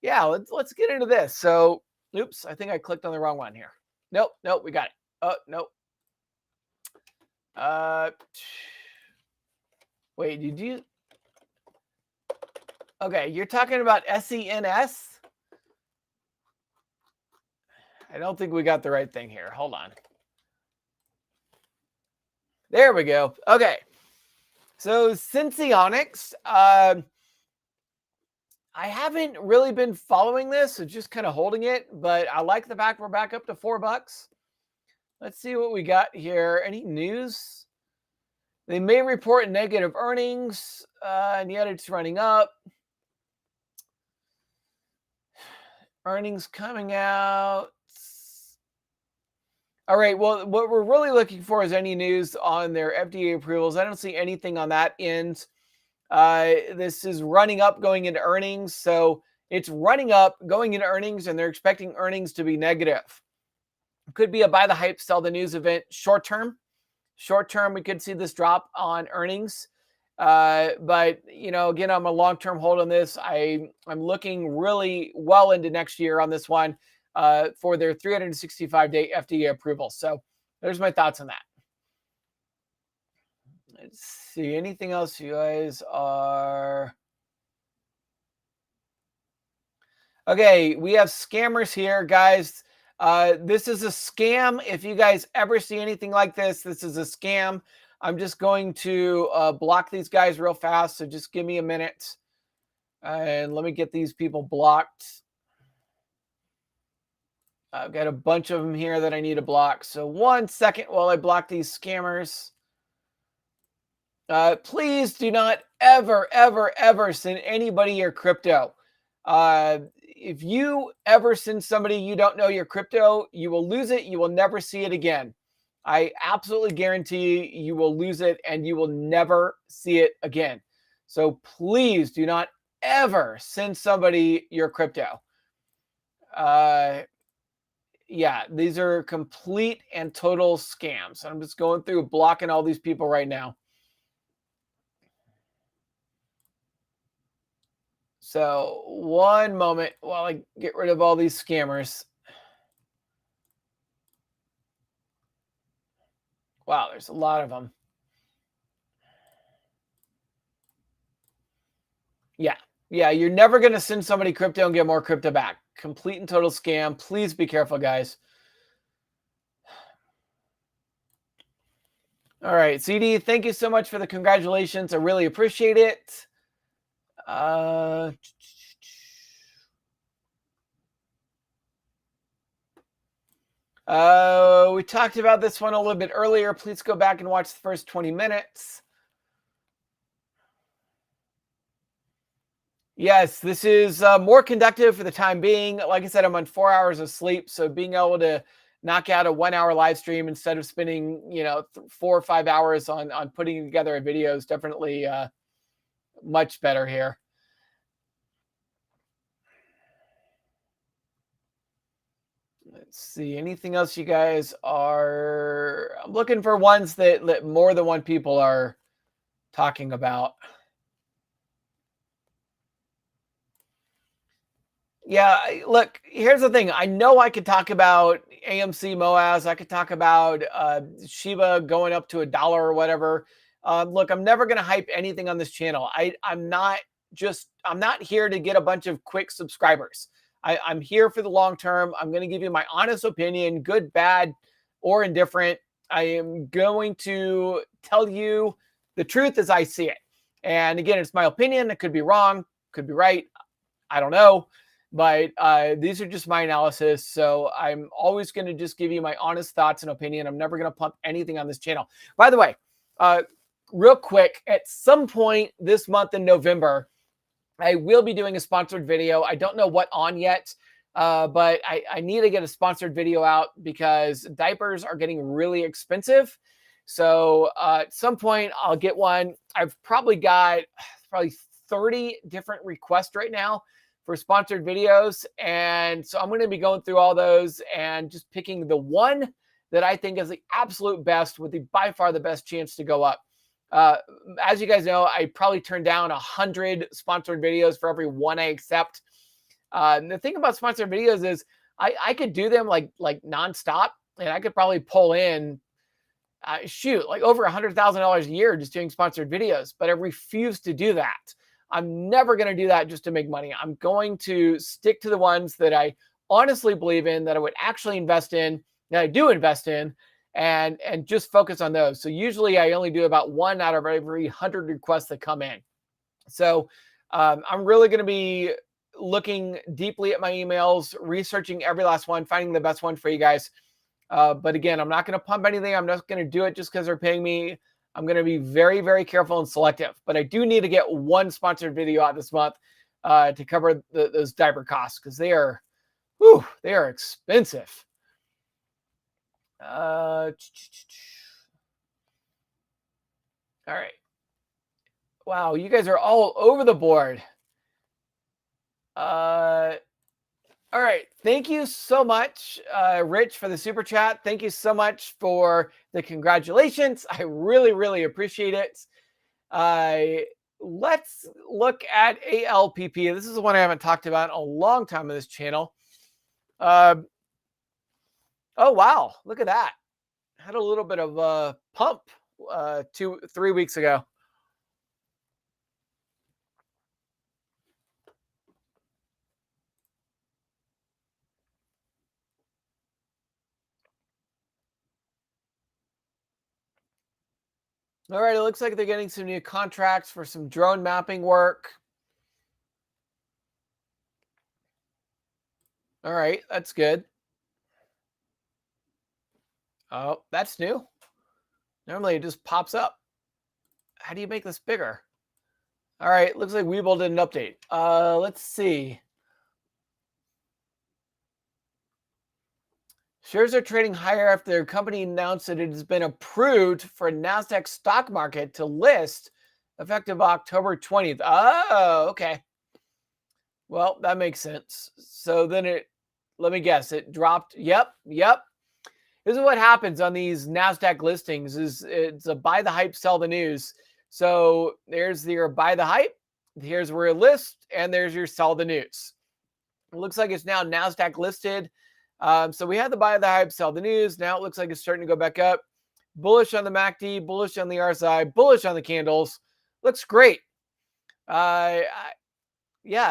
Yeah, let's get into this. So, oops, I think I clicked on the wrong one here. Nope, we got it. Oh, nope. Wait, did you? Okay, you're talking about SENS? I don't think we got the right thing here. Hold on. There we go. Okay. So Senseonics, I haven't really been following this, so just kind of holding it, but I like the fact we're back up to $4. Let's see what we got here. Any news? They may report negative earnings, and yet it's running up. Earnings coming out. All right. Well, what we're really looking for is any news on their FDA approvals. I don't see anything on that end. This is running up going into earnings. So it's running up going into earnings, and they're expecting earnings to be negative. Could be a buy the hype, sell the news event short term. Short term, we could see this drop on earnings. But, you know, again, I'm a long-term hold on this. I'm looking really well into next year on this one for their 365-day FDA approval. So there's my thoughts on that. Let's see. Anything else you guys are... Okay, we have scammers here, guys. This is a scam. If you guys ever see anything like this, this is a scam. I'm just going to block these guys real fast. So just give me a minute. And let me get these people blocked. I've got a bunch of them here that I need to block. So 1 second while I block these scammers. Please do not ever, ever, ever send anybody your crypto. If you ever send somebody you don't know your crypto, you will lose it. You will never see it again. I absolutely guarantee you will lose it and you will never see it again. So please do not ever send somebody your crypto. Yeah, these are complete and total scams. I'm just going through blocking all these people right now. So 1 moment while I get rid of all these scammers. Wow, there's a lot of them. Yeah, you're never going to send somebody crypto and get more crypto back. Complete and total scam. Please be careful, guys. All right, CD, thank you so much for the congratulations. I really appreciate it. We talked about this one a little bit earlier. Please go back and watch the first 20 minutes. Yes, this is more conductive for the time being. Like I said, I'm on 4 hours of sleep. So being able to knock out a 1 hour live stream instead of spending, 4 or 5 hours on putting together a video is definitely much better here. Let's see. Anything else you guys are... I'm looking for ones that more than one people are talking about. Yeah, look, here's the thing. I know I could talk about AMC MOASS. I could talk about SHIB going up to $1 or whatever. Look, I'm never going to hype anything on this channel. I'm not here to get a bunch of quick subscribers. I'm here for the long term. I'm going to give you my honest opinion, good, bad, or indifferent. I am going to tell you the truth as I see it. And again, it's my opinion. It could be wrong, could be right. I don't know. But these are just my analysis. So I'm always going to just give you my honest thoughts and opinion. I'm never going to pump anything on this channel. By the way, real quick, at some point this month in November, I will be doing a sponsored video. I don't know what on yet, but I need to get a sponsored video out because diapers are getting really expensive. So at some point I'll get one. I've probably got 30 different requests right now for sponsored videos. And so I'm going to be going through all those and just picking the one that I think is the absolute best with by far the best chance to go up. As you guys know, I probably turn down 100 sponsored videos for every one I accept. The thing about sponsored videos is I could do them like nonstop, and I could probably pull in shoot, like over $100,000 a year just doing sponsored videos, but I refuse to do that. I'm never going to do that just to make money. I'm going to stick to the ones that I honestly believe in, that I would actually invest in, that I do invest in, and just focus on those. So usually I only do about one out of every 100 requests that come in. So I'm really going to be looking deeply at my emails, researching every last one, finding the best one for you guys. But again, I'm not going to pump anything. I'm not going to do it just because they're paying me. I'm going to be very, very careful and selective. But I do need to get one sponsored video out this month to cover those diaper costs, because they are expensive. All right. Wow, you guys are all over the board. All right. Thank you so much, Rich, for the super chat. Thank you so much for the congratulations. I really, really appreciate it. Let's look at ALPP. This is one I haven't talked about in a long time on this channel. Oh, wow. Look at that. Had a little bit of a pump 3 weeks ago. All right, it looks like they're getting some new contracts for some drone mapping work. All right, that's good. Oh, that's new. Normally it just pops up. How do you make this bigger? All right, looks like Webull did an update. Let's see. Shares are trading higher after their company announced that it has been approved for NASDAQ stock market to list effective October 20th. Oh, okay. Well, that makes sense. So then let me guess, it dropped. Yep. This is what happens on these NASDAQ listings is it's a buy the hype, sell the news. So there's your buy the hype, here's where it lists, and there's your sell the news. It looks like it's now NASDAQ listed. So we had the buy the hype, sell the news. Now it looks like it's starting to go back up. Bullish on the MACD, bullish on the RSI, bullish on the candles. Looks great. Yeah,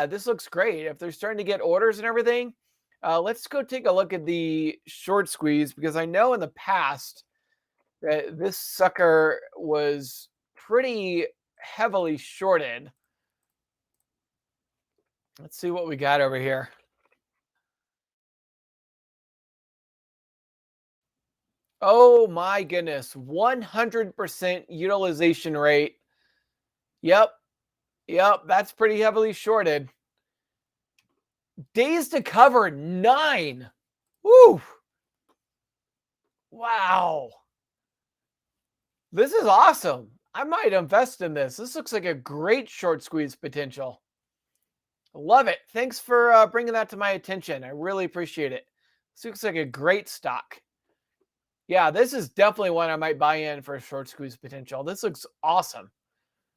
this looks great. If they're starting to get orders and everything, let's go take a look at the short squeeze, because I know in the past that this sucker was pretty heavily shorted. Let's see what we got over here. Oh my goodness, 100% utilization rate. Yep, that's pretty heavily shorted. Days to cover 9. Woo! Wow. This is awesome. I might invest in this. This looks like a great short squeeze potential. Love it. Thanks for bringing that to my attention. I really appreciate it. This looks like a great stock. Yeah, this is definitely one I might buy in for a short squeeze potential. This looks awesome.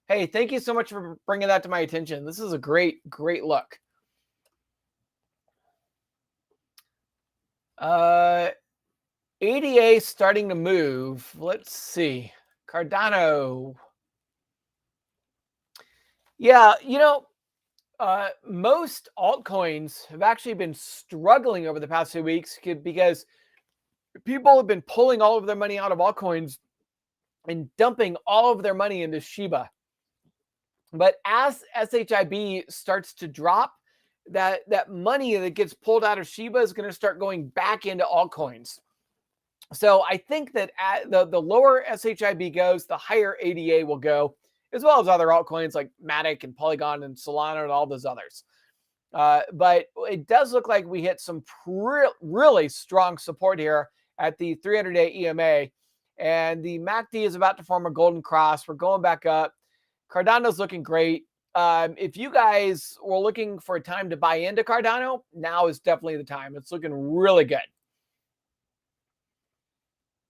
Hey, thank you so much for bringing that to my attention. This is a great look. ADA starting to move. Let's see. Cardano. Yeah, most altcoins have actually been struggling over the past 2 weeks because people have been pulling all of their money out of altcoins and dumping all of their money into SHIB. But as SHIB starts to drop, that money that gets pulled out of SHIB is going to start going back into altcoins. So I think that the lower SHIB goes, the higher ADA will go, as well as other altcoins like Matic and Polygon and Solana and all those others. But it does look like we hit some really strong support here at the 300-day EMA. And the MACD is about to form a golden cross. We're going back up. Cardano's looking great. If you guys were looking for a time to buy into Cardano, now is definitely the time. It's looking really good.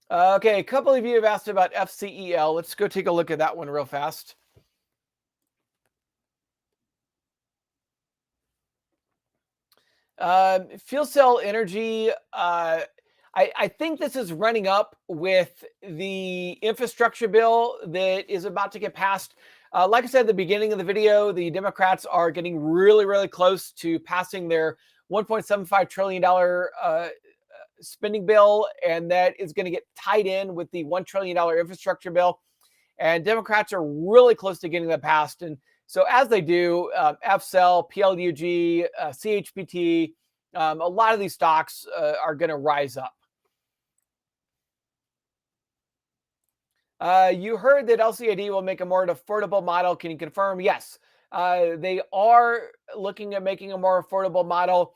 Okay, a couple of you have asked about FCEL. Let's go take a look at that one real fast. Fuel cell energy. I think this is running up with the infrastructure bill that is about to get passed. Like I said at the beginning of the video, the Democrats are getting really, really close to passing their $1.75 trillion spending bill, and that is going to get tied in with the $1 trillion infrastructure bill. And Democrats are really close to getting that passed. And so as they do, FCEL, PLUG, CHPT, a lot of these stocks are going to rise up. You heard that LCID will make a more affordable model. Can you confirm? Yes. They are looking at making a more affordable model.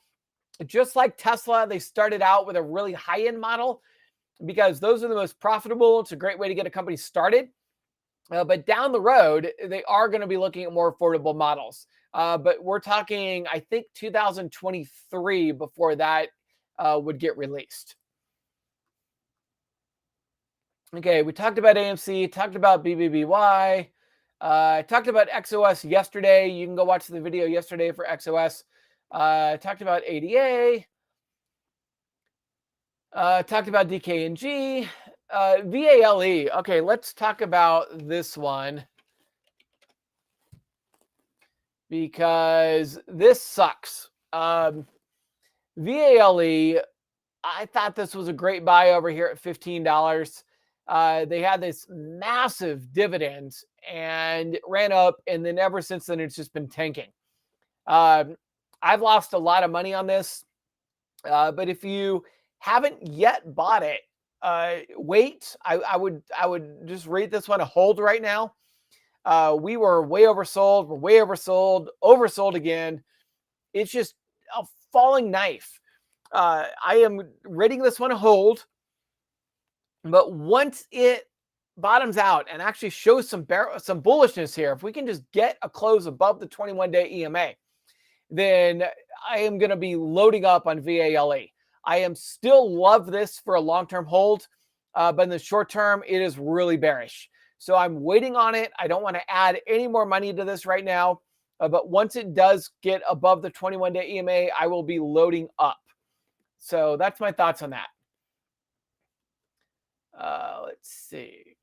Just like Tesla, they started out with a really high-end model because those are the most profitable. It's a great way to get a company started. But down the road, they are going to be looking at more affordable models. But we're talking, I think, 2023 before that would get released. Okay, we talked about AMC, talked about BBBY, talked about XOS yesterday. You can go watch the video yesterday for XOS. Talked about ADA. Talked about DKNG. VALE. Okay, let's talk about this one because this sucks. VALE, I thought this was a great buy over here at $15. They had this massive dividend and ran up, and then ever since then, it's just been tanking. I've lost a lot of money on this, but if you haven't yet bought it, wait. I would just rate this one a hold right now. We were way oversold. We're way oversold again. It's just a falling knife. I am rating this one a hold. But once it bottoms out and actually shows some bullishness here, if we can just get a close above the 21-day EMA, then I am going to be loading up on VALE. I am still love this for a long-term hold, but in the short term, it is really bearish. So I'm waiting on it. I don't want to add any more money to this right now, but once it does get above the 21-day EMA, I will be loading up. So that's my thoughts on that. Let's see.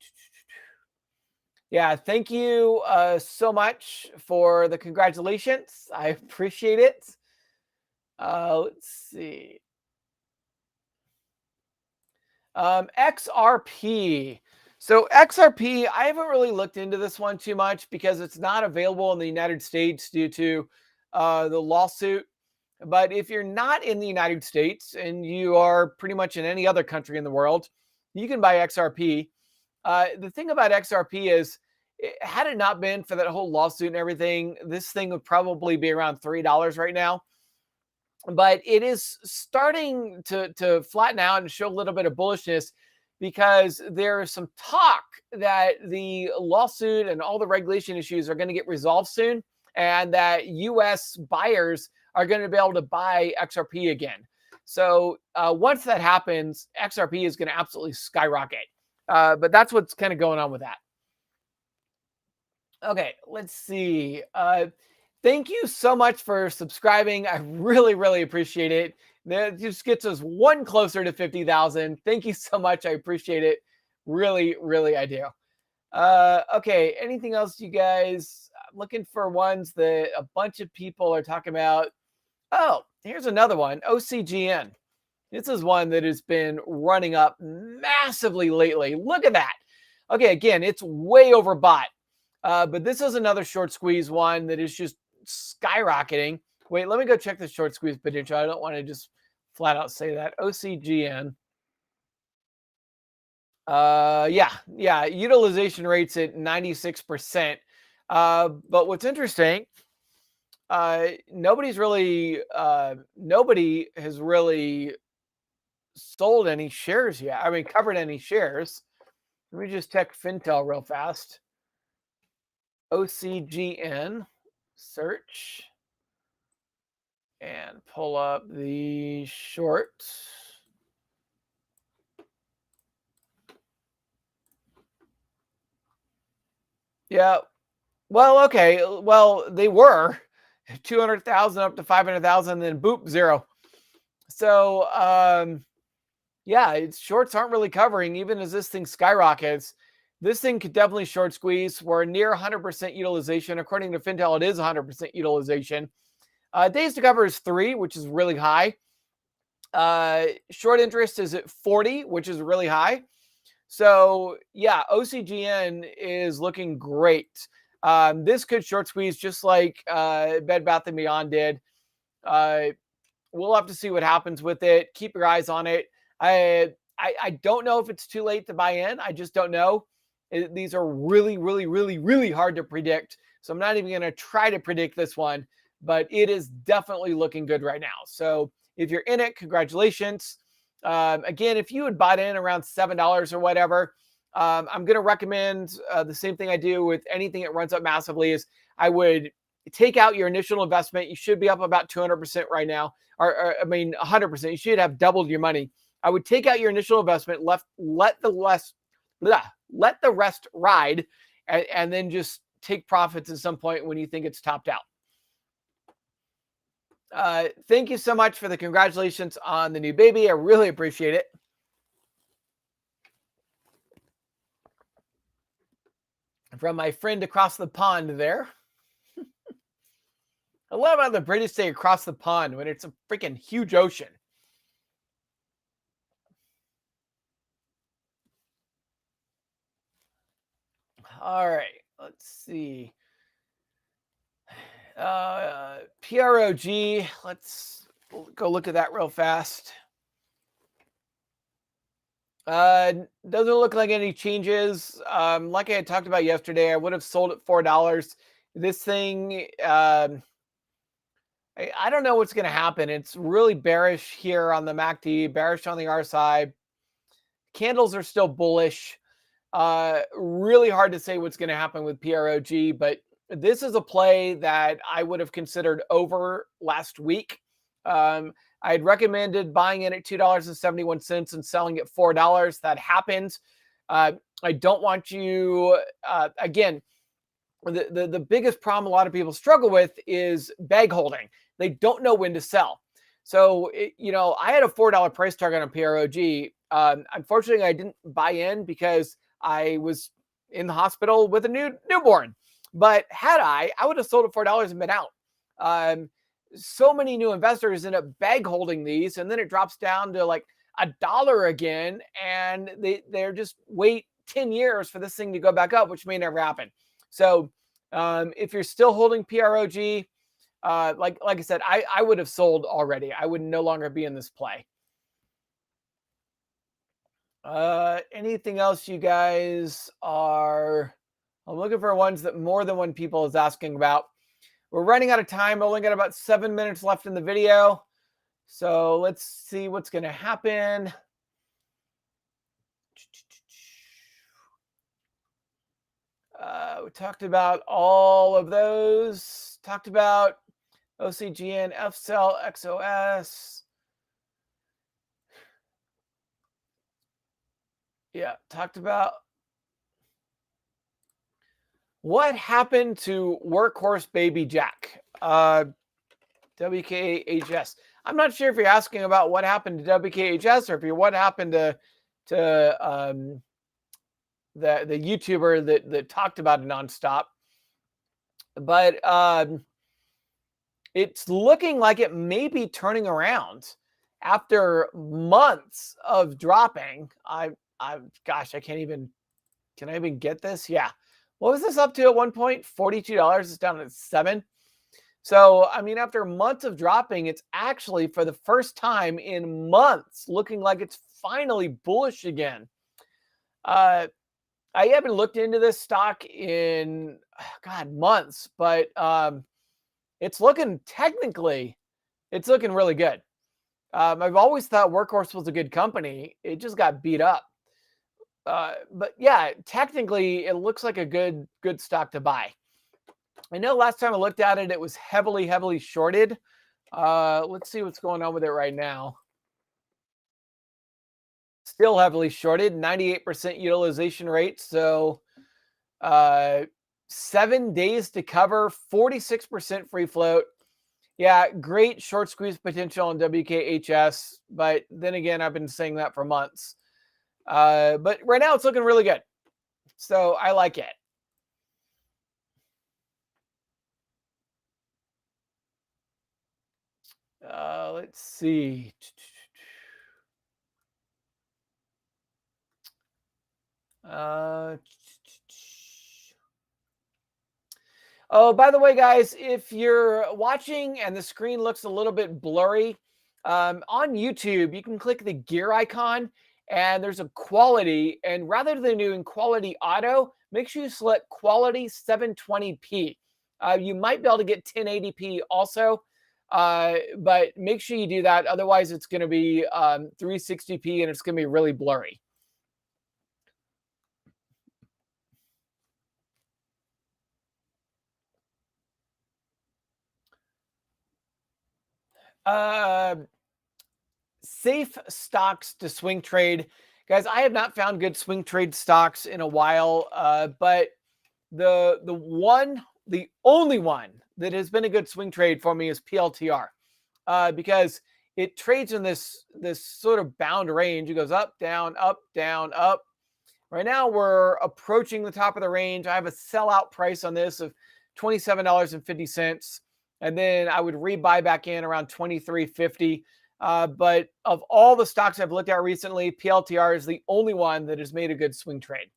Yeah, thank you so much for the congratulations. I appreciate it. Let's see. XRP. So XRP, I haven't really looked into this one too much because it's not available in the United States due to the lawsuit. But if you're not in the United States and you are pretty much in any other country in the world, you can buy XRP. The thing about XRP is, had it not been for that whole lawsuit and everything, this thing would probably be around $3 right now. But it is starting to flatten out and show a little bit of bullishness because there is some talk that the lawsuit and all the regulation issues are going to get resolved soon, and that U.S. buyers are going to be able to buy XRP again. So once that happens, XRP is going to absolutely skyrocket. But that's what's kind of going on with that. Okay, let's see. Thank you so much for subscribing. I really, really appreciate it. That just gets us one closer to 50,000. Thank you so much. I appreciate it. Really, really, I do. Okay, anything else, you guys? I'm looking for ones that a bunch of people are talking about. Oh, here's another one, OCGN. This is one that has been running up massively lately. Look at that. Okay, again, it's way overbought. But this is another short squeeze one that is just skyrocketing. Wait, let me go check the short squeeze potential. I don't want to just flat out say that. OCGN. Yeah, utilization rates at 96%. But what's interesting, nobody has really sold any shares yet. I mean, covered any shares. Let me just check Fintel real fast. OCGN, search, and pull up the short. Yeah. Well, okay. Well, they were 200,000 up to 500,000, then boop, zero. So, yeah, it's shorts aren't really covering even as this thing skyrockets. This thing could definitely short squeeze. We're near 100% utilization. According to Fintel, it is 100% utilization. Days to cover is 3, which is really high. Short interest is at 40, which is really high. So yeah, OCGN is looking great. This could short squeeze just like Bed Bath & Beyond did. We'll have to see what happens with it. Keep your eyes on it. I don't know if it's too late to buy in. I just don't know. These are really, really, really, really hard to predict. So I'm not even going to try to predict this one, but it is definitely looking good right now. So if you're in it, congratulations. Again, if you had bought in around $7 or whatever, I'm going to recommend the same thing I do with anything that runs up massively is I would take out your initial investment. You should be up about 200% right now, or I mean 100%. You should have doubled your money. I would take out your initial investment, let the rest ride, and then just take profits at some point when you think it's topped out. Thank you so much for the congratulations on the new baby. I really appreciate it. From my friend across the pond there. I love how the British say across the pond when it's a freaking huge ocean. All right, let's see. PROG, let's go look at that real fast. Doesn't look like any changes. Like I had talked about yesterday, I would have sold at $4. This thing, I don't know what's going to happen. It's really bearish here on the MACD, bearish on the RSI. Candles are still bullish. Really hard to say what's going to happen with PROG, but this is a play that I would have considered over last week. I had recommended buying in at $2.71 and selling at $4. That happened. I don't want you, again, the biggest problem a lot of people struggle with is bag holding. They don't know when to sell. So, I had a $4 price target on PROG. Unfortunately, I didn't buy in because I was in the hospital with a newborn. But had I would have sold at $4 and been out. So many new investors end up bag holding these, and then it drops down to like $1 again, and they're just wait 10 years for this thing to go back up, which may never happen. So if you're still holding PROG, like I said, I would have sold already. I would no longer be in this play. Anything else you guys are? I'm looking for ones that more than one people is asking about. We're running out of time. Only got about 7 minutes left in the video. So let's see what's going to happen. We talked about all of those. Talked about OCGN, FCell, XOS. Yeah, talked about what happened to Workhorse Baby Jack, WKHS. I'm not sure if you're asking about what happened to WKHS or if what happened to the YouTuber that talked about it nonstop. But it's looking like it may be turning around after months of dropping. Gosh, I can't even. Can I even get this? Yeah. What was this up to at one point? $42. It's down at $7. So, I mean, after months of dropping, it's actually for the first time in months looking like it's finally bullish again. I haven't looked into this stock in, months, but it's looking really good. I've always thought Workhorse was a good company. It just got beat up. But yeah, technically it looks like a good stock to buy. I know last time I looked at it, it was heavily shorted. Let's see what's going on with it right now. Still heavily shorted, 98% utilization rate. So 7 days to cover, 46% free float. Yeah, great short squeeze potential on WKHS, but then again, I've been saying that for months. But right now, it's looking really good, so I like it. Let's see. Oh, by the way, guys, if you're watching and the screen looks a little bit blurry, on YouTube, you can click the gear icon and there's a quality. And rather than doing quality auto, make sure you select quality 720p. You might be able to get 1080p also, but make sure you do that. Otherwise, it's going to be 360p and it's going to be really blurry. Safe stocks to swing trade. Guys, I have not found good swing trade stocks in a while, but the only one that has been a good swing trade for me is PLTR, because it trades in this sort of bound range. It goes up, down, up, down, up. Right now, we're approaching the top of the range. I have a sellout price on this of $27.50. And then I would rebuy back in around $23.50. But of all the stocks I've looked at recently, PLTR is the only one that has made a good swing trade.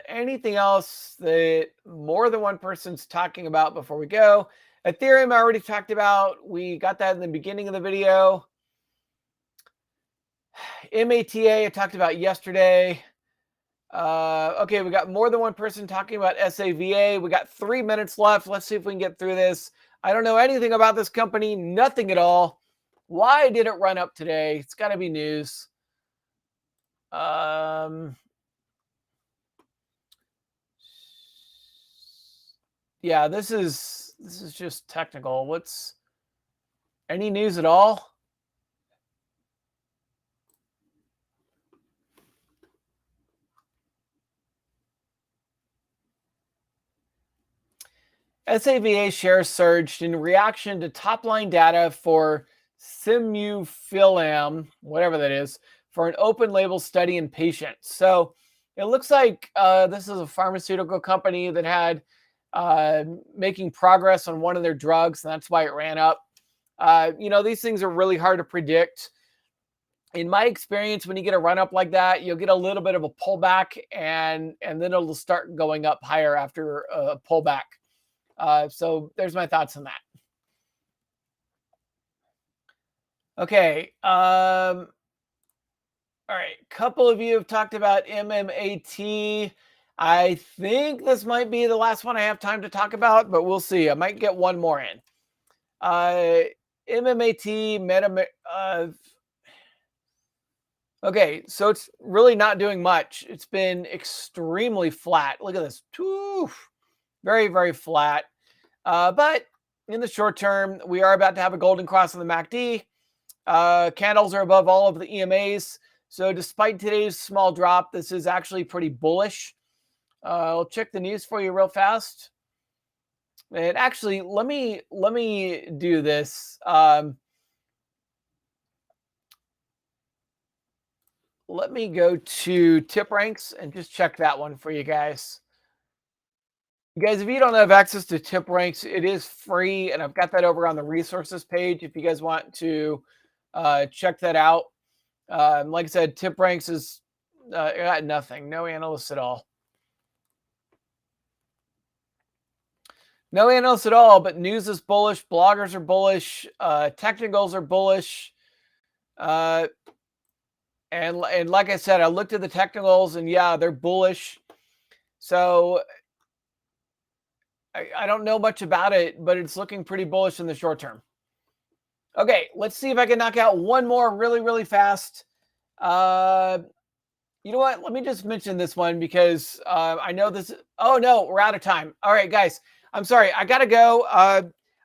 Anything else that more than one person's talking about before we go? Ethereum, I already talked about. We got that in the beginning of the video. MATA, I talked about yesterday. Okay, we got more than one person talking about SAVA. We got 3 minutes left. Let's see if we can get through this. I don't know anything about this company, nothing at all. Why did it run up today? It's got to be news. Yeah, this is just technical. What's any news at all? SAVA shares surged in reaction to top-line data for simufilam, whatever that is, for an open-label study in patients. So it looks like this is a pharmaceutical company that had making progress on one of their drugs, and that's why it ran up. These things are really hard to predict. In my experience, when you get a run up like that, you'll get a little bit of a pullback, and then it'll start going up higher after a pullback. So there's my thoughts on that. Okay. All right. A couple of you have talked about MMAT. I think this might be the last one I have time to talk about, but we'll see. I might get one more in. MMAT, okay, so it's really not doing much. It's been extremely flat. Look at this. Very, very flat. But in the short term, we are about to have a golden cross on the MACD. Candles are above all of the EMAs. So despite today's small drop, this is actually pretty bullish. I'll check the news for you real fast. And actually, let me do this. Let me go to tip ranks and just check that one for you guys. Guys, if you don't have access to tip ranks, it is free, and I've got that over on the resources page if you guys want to check that out. Like I said, tip ranks is got nothing, no analysts at all. No analysts at all, but news is bullish, bloggers are bullish, technicals are bullish. And like I said, I looked at the technicals, and yeah, they're bullish. So I don't know much about it, but it's looking pretty bullish in the short term. Okay, let's see if I can knock out one more really, really fast. You know what? Let me just mention this one because I know this. Oh, no, we're out of time. All right, guys, I'm sorry. I got to go.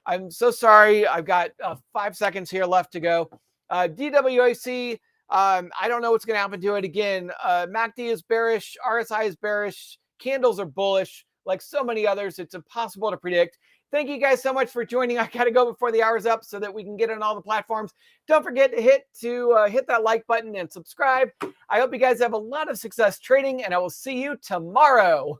I'm so sorry. I've got 5 seconds here left to go. DWAC, I don't know what's going to happen to it again. MACD is bearish. RSI is bearish. Candles are bullish. like so many others, it's impossible to predict. Thank you guys so much for joining. I got to go before the hour's up so that we can get on all the platforms. Don't forget to hit that like button and subscribe. I hope you guys have a lot of success trading, and I will see you tomorrow.